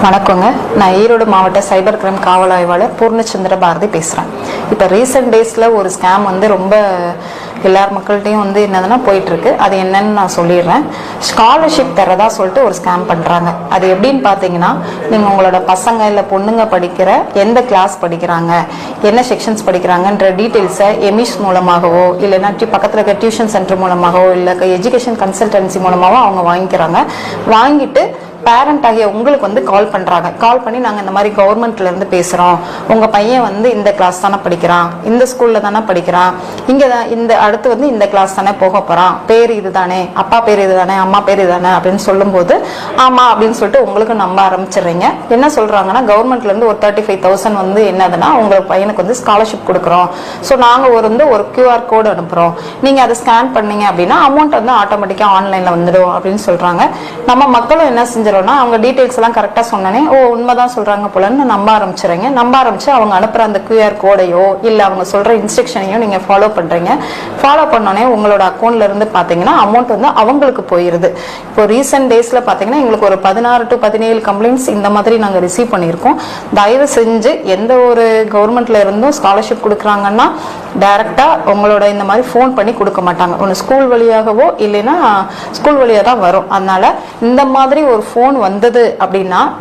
வணக்கங்க. நான் ஈரோடு மாவட்ட சைபர் கிரைம் காவல் ஆய்வாளர் பூர்ணச்சந்திர பாரதி பேசுகிறேன். இப்போ ரீசெண்ட் டேஸில் ஒரு ஸ்கேம் ரொம்ப எல்லார் மக்கள்கிட்டையும் என்னதுன்னா போயிட்டுருக்கு. அது என்னன்னு நான் சொல்லிடுறேன். ஸ்காலர்ஷிப் தரதா சொல்லிட்டு ஒரு ஸ்கேம் பண்ணுறாங்க. அது எப்படின்னு பார்த்தீங்கன்னா, நீங்கள் உங்களோட பசங்க இல்லை பொண்ணுங்க படிக்கிற எந்த கிளாஸ் படிக்கிறாங்க, என்ன செக்ஷன்ஸ் படிக்கிறாங்கன்ற டீட்டெயில்ஸை எமிஸ் மூலமாகவோ இல்லைன்னா பக்கத்தில் இருக்க டியூஷன் சென்டர் மூலமாகவோ இல்லை எஜுகேஷன் கன்சல்டன்சி மூலமாகவோ அவங்க வாங்கிக்கிறாங்க. வாங்கிட்டு பேரண்ட் ஆகிய உங்களுக்கு கால் பண்ணுறாங்க. கால் பண்ணி நாங்கள் இந்த மாதிரி கவர்மெண்ட்லேருந்து பேசுகிறோம், உங்கள் பையன் இந்த கிளாஸ் தானே படிக்கிறான், இந்த ஸ்கூலில் தானே படிக்கிறான், இங்கே தான் இந்த அடுத்து இந்த கிளாஸ் தானே போக போகிறான், பேர் இது தானே, அப்பா பேர் இது தானே, அம்மா பேர் இது தானே அப்படின்னு சொல்லும்போது ஆமாம் அப்படின்னு சொல்லிட்டு உங்களுக்கு நம்ப ஆரம்பிச்சிடுறீங்க. என்ன சொல்கிறாங்கன்னா, கவர்மெண்ட்லேருந்து ஒரு 35,000 என்னதுன்னா உங்கள் பையனுக்கு ஸ்காலர்ஷிப் கொடுக்குறோம். ஸோ நாங்கள் ஒரு QR கோடு அனுப்புகிறோம், நீங்கள் அதை ஸ்கேன் பண்ணீங்க அப்படின்னா அமௌண்ட் ஆட்டோமேட்டிக்காக ஆன்லைனில் வந்துடும் அப்படின்னு சொல்கிறாங்க. நம்ம மக்களும் என்ன செஞ்சு அவங்க டீடைல்ஸ் எல்லாம் கரெக்டா சொன்னனே, ஓ உண்மைதான் சொல்றாங்க போலன்னு நம்ப ஆரம்பிச்சுறீங்க. நம்ப ஆரம்பிச்சு அவங்க அனுப்புற அந்த QR கோடையோ இல்ல அவங்க சொல்ற இன்ஸ்ட்ரக்ஷனையோ நீங்க ஃபாலோ பண்றீங்க. ஃபாலோ பண்ணோடனே உங்களோட அக்கௌண்ட்ல இருந்து பாத்தீங்கன்னா அமௌண்ட் அவங்களுக்கு போயிருது. இப்போ ரீசெண்ட் டேஸ்ல பாத்தீங்கன்னா எங்களுக்கு ஒரு 16 to 17 கம்ப்ளைண்ட்ஸ் இந்த மாதிரி நாங்க ரிசீவ் பண்ணியிருக்கோம். தயவு செஞ்சு எந்த ஒரு கவர்மெண்ட்ல இருந்தும் ஸ்காலர்ஷிப் கொடுக்குறாங்கன்னா டைரக்டா உங்களோட இந்த மாதிரி ஃபோன் பண்ணி கொடுக்க மாட்டாங்க. ஒன்று ஸ்கூல் வழியாகவோ இல்லைன்னா ஸ்கூல் வழியாக தான் வரும். அதனால இந்த மாதிரி ஒரு ஃபோன் வந்தது அப்படின்னா